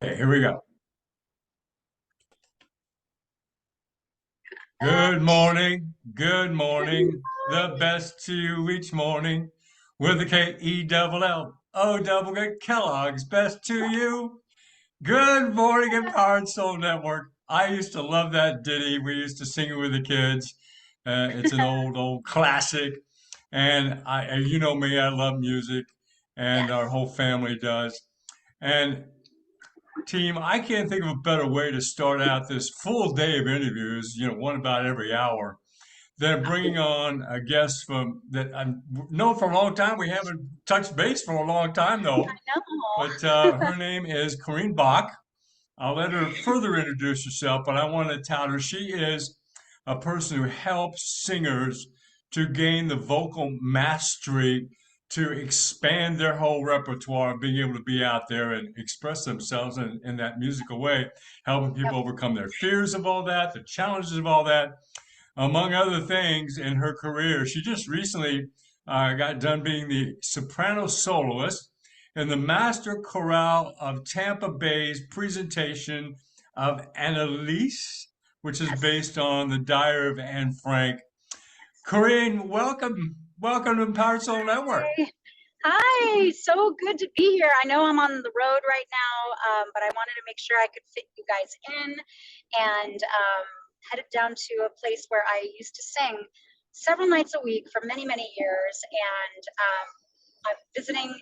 Okay, here we go. Uh, Good morning. The best to you each morning. With a K-E-double-L-O double Kellogg's best to you. Good morning, Empowered Soul Network. I used to love that ditty. We used to sing it with the kids. It's an old classic. And you know me, I love music, and our yes. whole family does. And team, I can't think of a better way to start out this full day of interviews, one about every hour, than bringing on a guest from that I've known for a long time. We haven't touched base for a long time, though. But No. her name is Corinne Bach. I'll let her further introduce herself, but I want to tout her. She is a person who helps singers to gain the vocal mastery to expand their whole repertoire, being able to be out there and express themselves in that musical way, helping Yep. people overcome their fears of all that, the challenges of all that, among other things in her career. She just recently got done being the soprano soloist in the Master Chorale of Tampa Bay's presentation of Annalise, which is Yes. based on the Diary of Anne Frank. Corinne, welcome. Welcome to Empowered Soul Network. Hi. Hi. So good to be here. I know I'm on the road right now, but I wanted to make sure I could fit you guys in and headed down to a place where I used to sing several nights a week for many, many years. And I'm visiting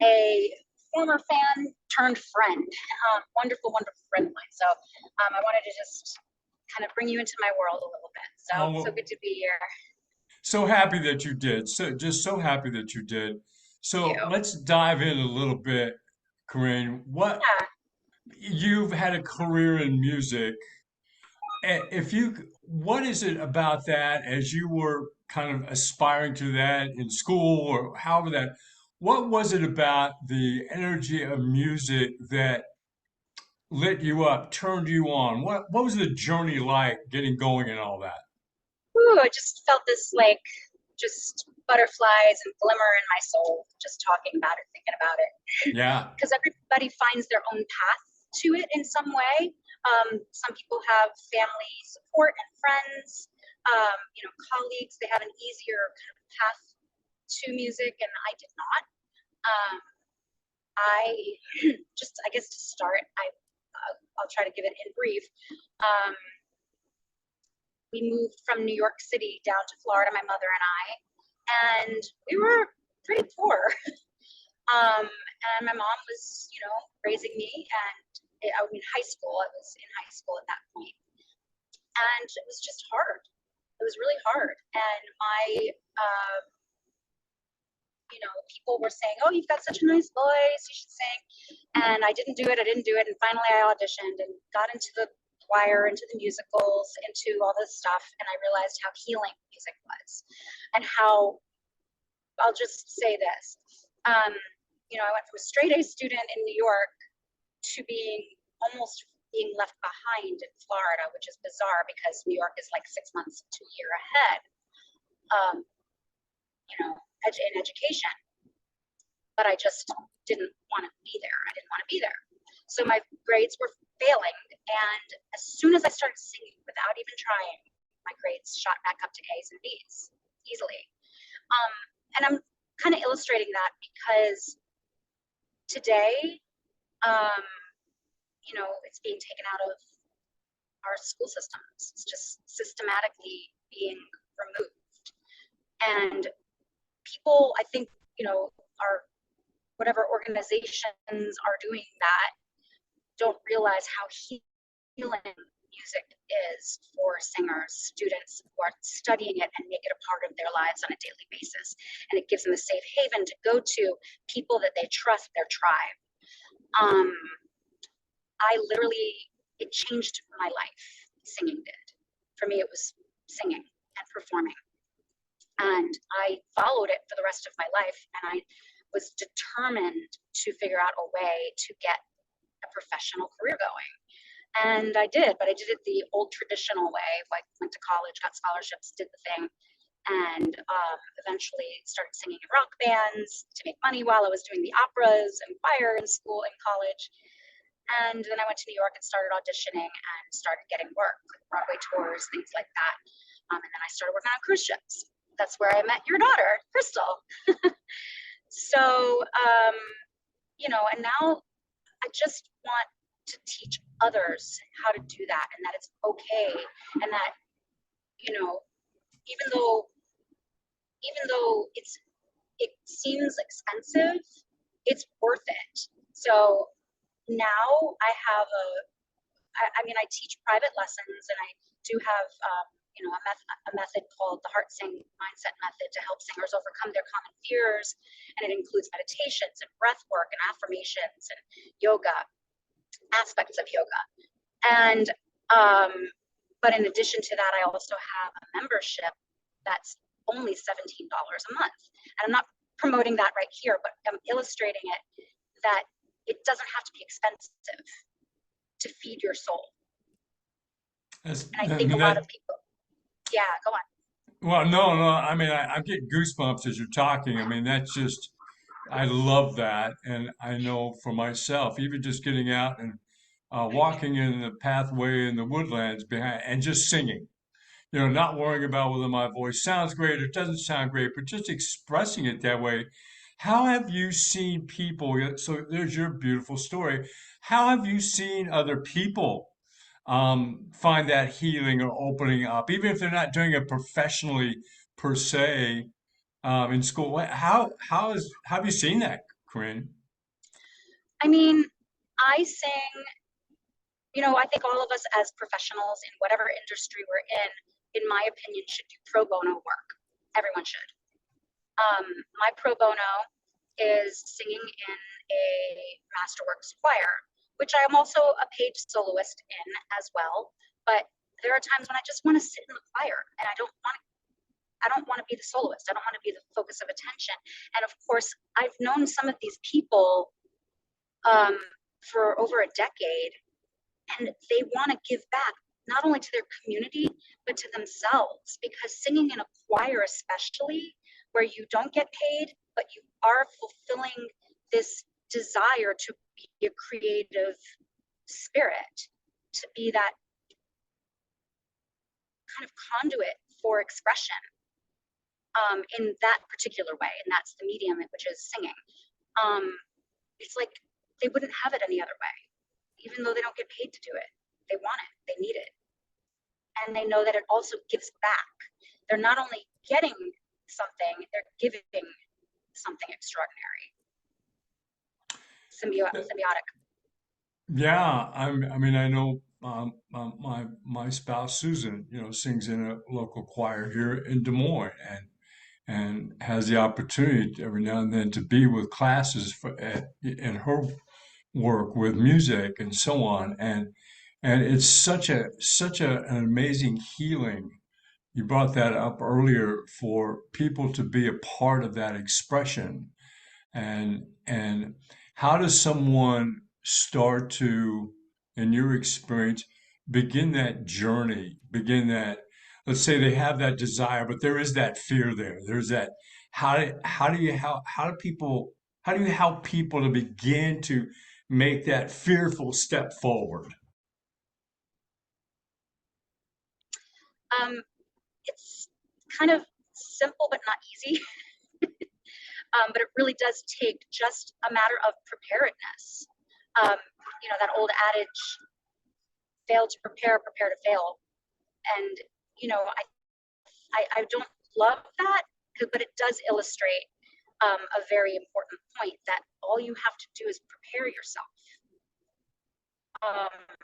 a former fan turned friend, wonderful, wonderful friend of mine. So I wanted to just kind of bring you into my world a little bit. So Oh, good to be here. so happy that you did. So happy that you did. Thank So you. let's dive in a little bit, Corinne. What Yeah. you've had a career in music. If you, what is it about that as you were kind of aspiring to that in school or however that, what was it about the energy of music that lit you up, turned you on? What was the journey like getting going and all that? Ooh, I just felt this like just butterflies and glimmer in my soul just talking about it, thinking about it. Yeah. Because everybody finds their own path to it in some way. Some people have family support and friends, colleagues. They have an easier kind of path to music, and I did not. Um, I just, I guess to start, I'll try to give it in brief. Um, we moved from New York City down to Florida, my mother and I, and we were pretty poor. And my mom was, raising me, and I mean, high school. I was in high school at that point, and it was just hard. It was really hard, and uh, people were saying, "Oh, you've got such a nice voice. You should sing." And I didn't do it. I didn't do it, and finally, I auditioned and got into the choir, into the musicals, into all this stuff, and I realized how healing music was, and how I'll just say this. Um, I went from a straight A student in New York to almost being left behind in Florida, which is bizarre because New York is like 6 months to a year ahead, um, in education. But I just didn't want to be there. I didn't want to be there. So my grades were failing. And as soon as I started singing without even trying, my grades shot back up to A's and B's easily. And I'm kind of illustrating that because today, um, it's being taken out of our school systems. It's just systematically being removed. And people, I think, are whatever organizations are doing that don't realize how healing music is for singers, students who are studying it and make it a part of their lives on a daily basis. And it gives them a safe haven to go to, people that they trust, their tribe. Um, I literally, it changed my life. Singing did. For me, it was singing and performing. And I followed it for the rest of my life. And I was determined to figure out a way to get a professional career going. And I did, but I did it the old traditional way. Like, went to college, got scholarships, did the thing, and eventually started singing in rock bands to make money while I was doing the operas and choir in school and college. And then I went to New York and started auditioning and started getting work, like Broadway tours, things like that. And then I started working on cruise ships. That's where I met your daughter, Crystal. So, and now I just want to teach others how to do that, and that it's okay, and that, you know, even though it seems expensive, it's worth it. So now I mean, I teach private lessons, and I do have, a method called the Heart Sing Mindset Method to help singers overcome their common fears. And it includes meditations and breath work and affirmations and yoga, aspects of yoga. And, but in addition to that, I also have a membership that's only $17 a month. And I'm not promoting that right here, but I'm illustrating it that it doesn't have to be expensive to feed your soul. And I I think mean a lot of that. people, yeah, go on. Well, no, no. I mean, I'm getting goosebumps as you're talking. I mean, that's just. I love that, and I know for myself, even just getting out and walking in the pathway in the woodlands behind, and just singing. Not worrying about whether my voice sounds great or doesn't sound great, but just expressing it that way. How have you seen people? So there's your beautiful story. How have you seen other people find that healing or opening up, even if they're not doing it professionally per se in school? How have you seen that, Corinne? I mean, I sing, I think all of us as professionals in whatever industry we're in my opinion, should do pro bono work. Everyone should. My pro bono is singing in a masterworks choir, which I am also a paid soloist in as well. But there are times when I just want to sit in the choir, and I don't want to be the soloist. I don't want to be the focus of attention. And of course, I've known some of these people for over a decade, and they want to give back not only to their community but to themselves, because singing in a choir, especially where you don't get paid but you are fulfilling this desire to be a creative spirit, to be that kind of conduit for expression in that particular way, and that's the medium, which is singing. It's like they wouldn't have it any other way, even though they don't get paid to do it. They want it, they need it, and they know that it also gives back. They're not only getting something, they're giving something extraordinary. Symbiotic. Yeah, I mean, I know my spouse Susan, sings in a local choir here in Des Moines, and has the opportunity every now and then to be with classes in her work with music and so on, and it's an amazing healing. You brought that up earlier for people to be a part of that expression, and how does someone start to, in your experience, begin that journey, begin that, let's say they have that desire, but there is that fear there. There's that, how do you help people to begin to make that fearful step forward? Um, it's kind of simple but not easy. But it really does take just a matter of preparedness. Um, that old adage, fail to prepare, prepare to fail. And, I don't love that, but it does illustrate a very important point, that all you have to do is prepare yourself. Um,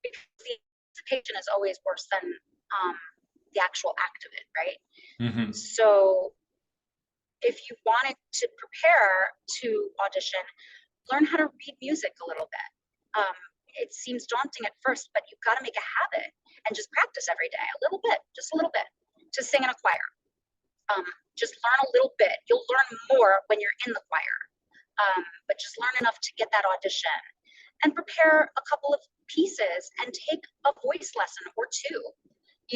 because the anticipation is always worse than the actual act of it, right? Hmm. So if you wanted to prepare to audition, learn how to read music a little bit. It seems daunting at first, but you've got to make a habit and just practice every day, a little bit, just a little bit, to sing in a choir. Just learn a little bit. You'll learn more when you're in the choir, but just learn enough to get that audition, and prepare a couple of pieces and take a voice lesson or two,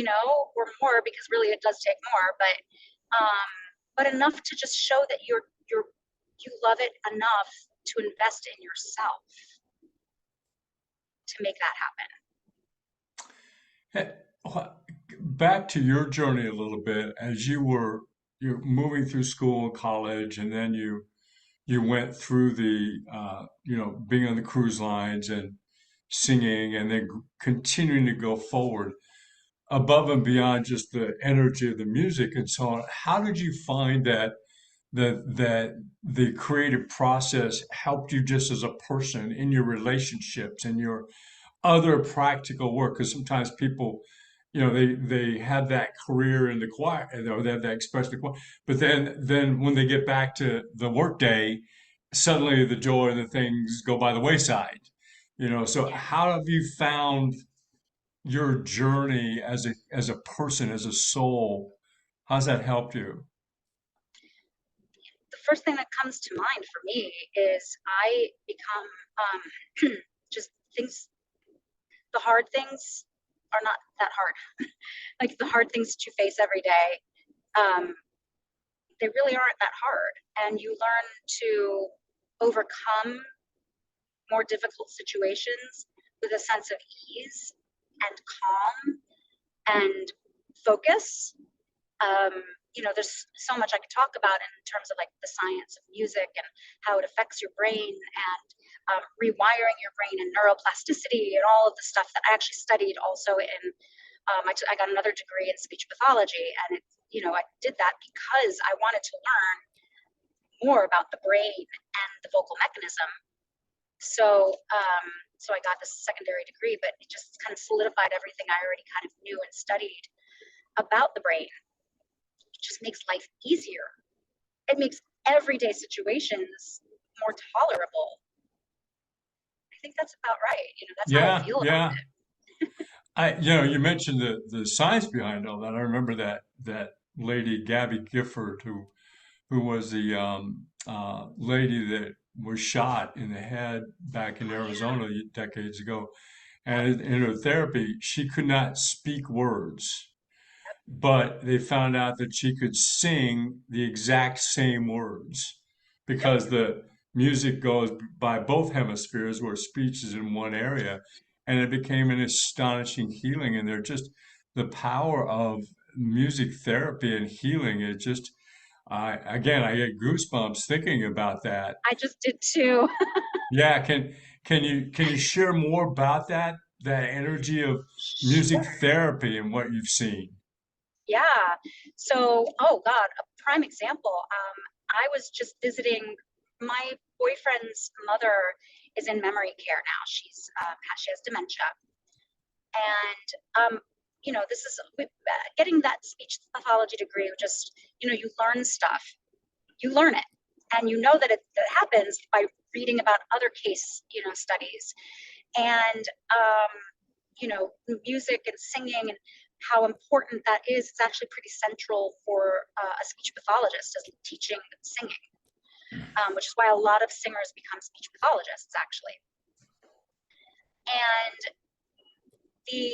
or more, because really it does take more, but enough to just show that you love it enough to invest in yourself. to make that happen. Hey, wha- back to your journey a little bit as you're moving through school and college, and then you went through the being on the cruise lines and singing, and then continuing to go forward above and beyond just the energy of the music and so on. How did you find that the creative process helped you just as a person in your relationships and your other practical work? Because sometimes people, they have that career in the choir, or they have that expression in the choir, but then when they get back to the workday, suddenly the joy and the things go by the wayside. So Yeah. how have you found your journey as a person, as a soul? How's that helped you? The first thing that comes to mind for me is I become just things, the hard things are not that hard. Like the hard things that you face every day, um, they really aren't that hard. And you learn to overcome more difficult situations with a sense of ease and calm and focus. um, there's so much I could talk about in terms of like the science of music and how it affects your brain and rewiring your brain and neuroplasticity and all of the stuff that I actually studied also in. I got another degree in speech pathology, and I did that because I wanted to learn more about the brain and the vocal mechanism. So I got this secondary degree, but it just kind of solidified everything I already kind of knew and studied about the brain. It just makes life easier. It makes everyday situations more tolerable. I think that's about right. That's how I Yeah, feel about yeah. You mentioned the science behind all that. I remember that lady Gabby Gifford, who was the lady that was shot in the head back it. in Oh yeah. Arizona decades ago. Yep. And in her therapy, she could not speak words, but they found out that she could sing the exact same words Yep. because the music goes by both hemispheres where speech is in one area. And it became an astonishing healing. And they're just the power of music therapy and healing. It just, I get goosebumps thinking about that. I just did too. Yeah, can you share more about that energy of music Sure. therapy and what you've seen? Yeah. So, oh God, a prime example. I was just visiting my boyfriend's mother is in memory care now. She has dementia, and this is getting that speech pathology degree. Just you learn stuff, you learn it, and you know that that happens by reading about other case studies and music and singing and how important that is. It's actually pretty central for a speech pathologist as teaching singing, which is why a lot of singers become speech pathologists actually. And the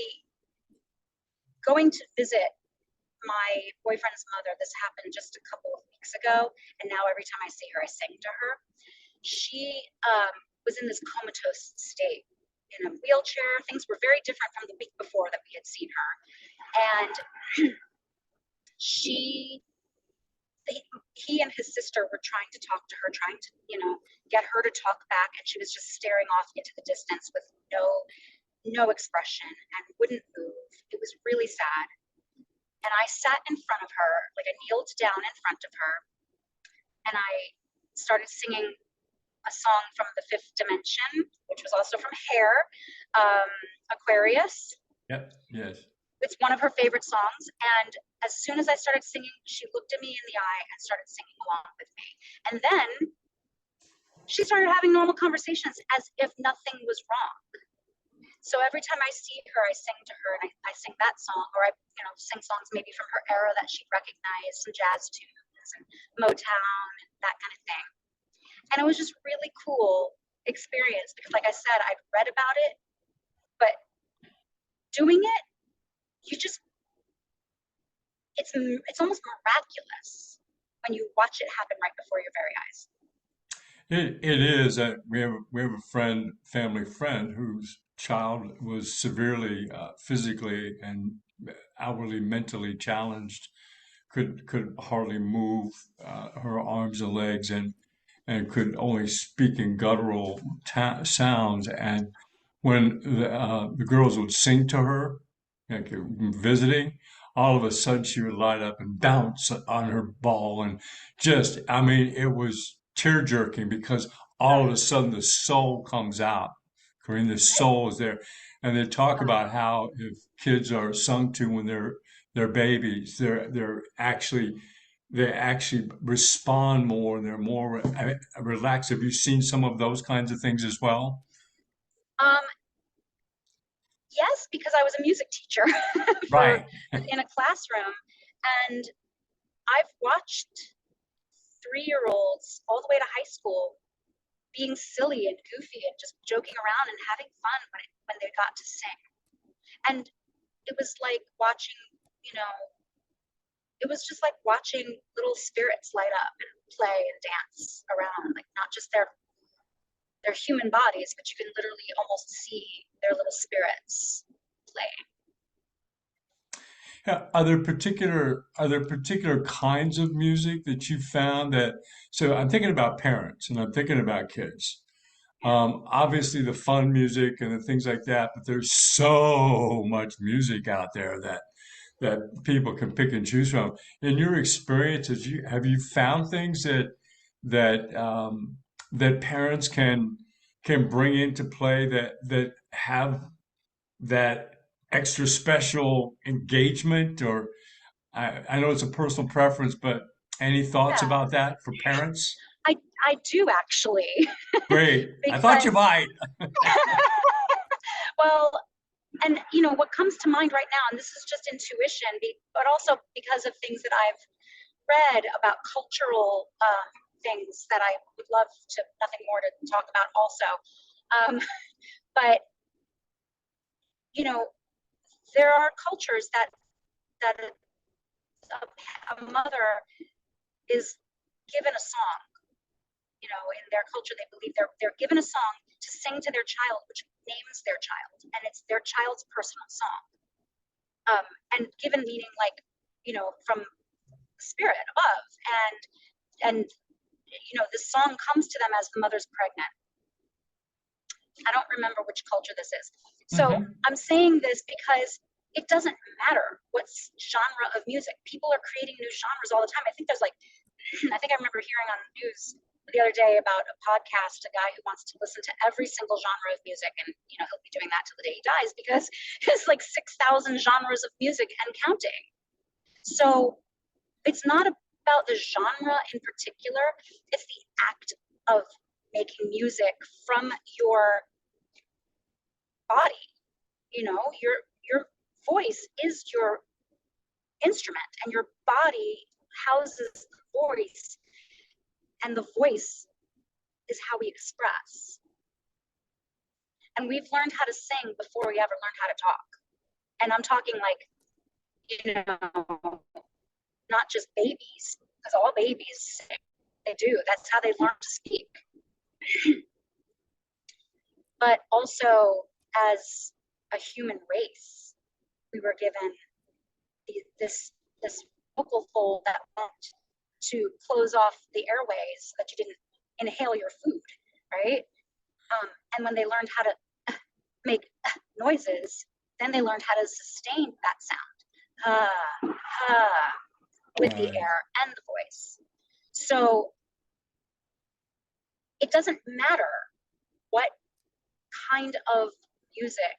going to visit my boyfriend's mother, this happened just a couple of weeks ago, and now every time I see her, I sing to her. She was in this comatose state in a wheelchair. Things were very different from the week before that we had seen her. And she, he and his sister were trying to talk to her, trying to, get her to talk back, and she was just staring off into the distance with no expression and wouldn't move. It was really sad. And I sat in front of her, like I kneeled down in front of her, and I started singing a song from the Fifth Dimension, which was also from Hair, Aquarius. Yep. Yes. It's one of her favorite songs. And as soon as I started singing, she looked at me in the eye and started singing along with me. And then she started having normal conversations as if nothing was wrong. So every time I see her, I sing to her and I sing that song, or I, sing songs maybe from her era that she'd recognize, some jazz tunes and Motown and that kind of thing. And it was just really cool experience because, like I said, I'd read about it, but doing it, you just it's almost miraculous when you watch it happen right before your very eyes. It is. We have a family friend, whose child was severely physically and outwardly mentally challenged, could hardly move her arms and legs, and could only speak in guttural sounds. And when the girls would sing to her, like visiting, all of a sudden she would light up and bounce on her ball. And just, I mean, it was tear jerking because all of a sudden the soul comes out. Corinne, the soul is there. And they talk about how if kids are sung to when they're babies, they actually respond more. They're more relaxed. Have you seen some of those kinds of things as well? Um, yes, because I was a music teacher for Right. in a classroom, and I've watched 3-year-olds all the way to high school being silly and goofy and just joking around and having fun when they got to sing. And it was like watching, you know, it was just like watching little spirits light up and play and dance around, like not just their human bodies, but you can literally almost see their little spirits playing. Yeah, are there particular kinds of music that you found that, so I'm thinking about parents and I'm thinking about kids. Obviously the fun music and the things like that, but there's so much music out there that people can pick and choose from. In your experiences, have you found things that parents can bring into play that have that extra special engagement? Or I know it's a personal preference, but any thoughts Yeah, about that for parents? I do actually, Great. I thought you because might. well, and what comes to mind right now, and this is just intuition, but also because of things that I've read about cultural things that I would love to nothing more to talk about also. Um, but you know, there are cultures that a mother is given a song. In their culture, they believe they're given a song to sing to their child, which names their child, and it's their child's personal song. And given meaning like from spirit above, and this song comes to them as the mother's pregnant. I don't remember which culture this is. So Hmm. I'm saying this because it doesn't matter what genre of music. People are creating new genres all the time. I think there's like, I think I remember hearing on the news the other day about a podcast, a guy who wants to listen to every single genre of music, and he'll be doing that till the day he dies because there's like 6,000 genres of music and counting. So it's not about the genre in particular, it's the act of making music from your body. Your voice is your instrument, and your body houses the voice, and the voice is how we express. And we've learned how to sing before we ever learned how to talk. And I'm talking like, not just babies, because all babies sing. They do. That's how they learn to speak. But also, as a human race, we were given this vocal fold that went to close off the airways so that you didn't inhale your food, right? And when they learned how to make noises, then they learned how to sustain that sound with the Right. air and the voice. So it doesn't matter what kind of music.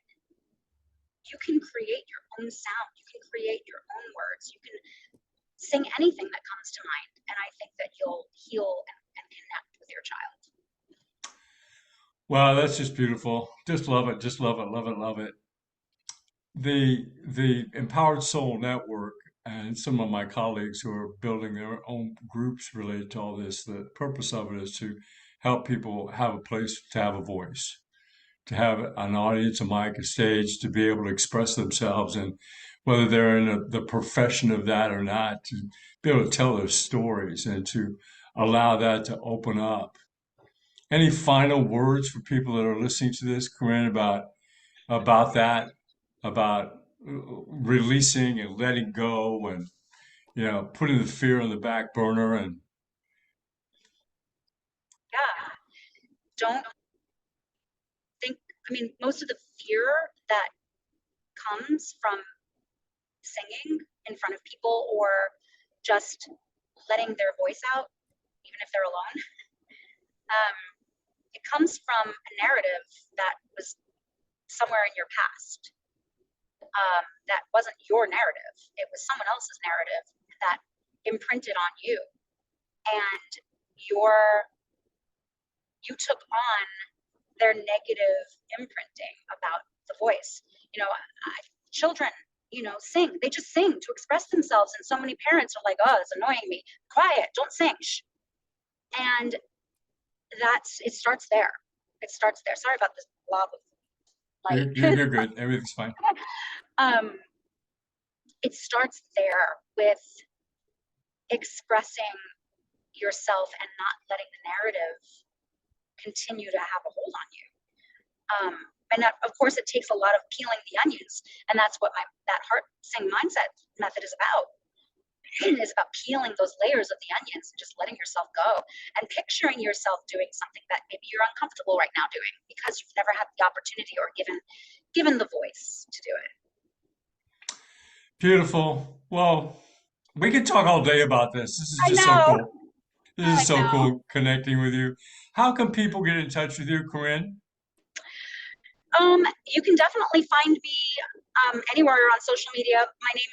You can create your own sound. You can create your own words. You can sing anything that comes to mind. And I think that you'll heal and connect with your child. Wow, that's just beautiful. Just love it. Just love it. Love it. Love it. The Empowered Soul Network and some of my colleagues who are building their own groups related to all this, the purpose of it is to help people have a place to have a voice, to have an audience, a mic, a stage, to be able to express themselves, and whether they're in the profession of that or not, to be able to tell their stories and to allow that to open up. Any final words for people that are listening to this, Corinne, about about that, about releasing and letting go and, putting the fear on the back burner and Yeah. Don't think, I mean, most of the fear that comes from singing in front of people or just letting their voice out, even if they're alone, um, it comes from a narrative that was somewhere in your past. That wasn't your narrative. It was someone else's narrative that imprinted on you. And your you took on their negative imprinting about the voice. You know, children, sing. They just sing to express themselves. And so many parents are like, oh, it's annoying me. Quiet, don't sing. Shh. And it starts there. It starts there. Sorry about this blob of light. you're good. Everything's fine. um, it starts there with expressing yourself and not letting the narrative continue to have a hold on you. And that, of course, it takes a lot of peeling the onions, and that's what that heart sing mindset method is about. Is about peeling those layers of the onions and just letting yourself go and picturing yourself doing something that maybe you're uncomfortable right now doing because you've never had the opportunity or given the voice to do it. Beautiful. Well, we could talk all day about this. This is I just so know. cool. This I is so know. cool connecting with you. How can people get in touch with you, Corinne? You can definitely find me anywhere on social media. My name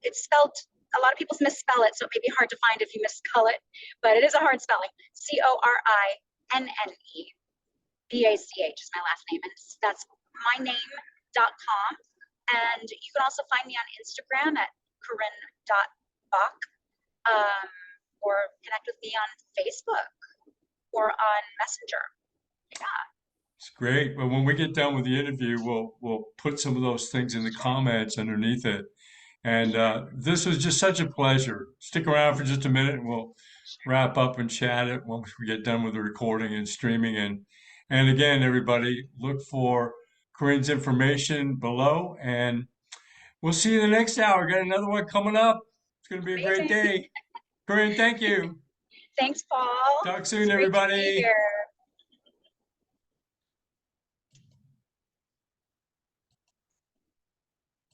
it's spelled, a lot of people misspell it, so it may be hard to find if you misspell it, but it is a hard spelling. CORINNEBACH is my last name, and that's myname.com. And you can also find me on Instagram at Corinne.Bach, or connect with me on Facebook or on Messenger. Yeah, It's great. But when we get done with the interview, we'll put some of those things in the comments underneath it. And this was just such a pleasure. Stick around for just a minute, and we'll wrap up and chat it once we get done with the recording and streaming. And again, everybody, look for Corinne's information below, and we'll see you in the next hour. Got another one coming up. It's going to be a great amazing. day. Corinne, thank you. Thanks, Paul. Talk soon, It's great to be everybody. here.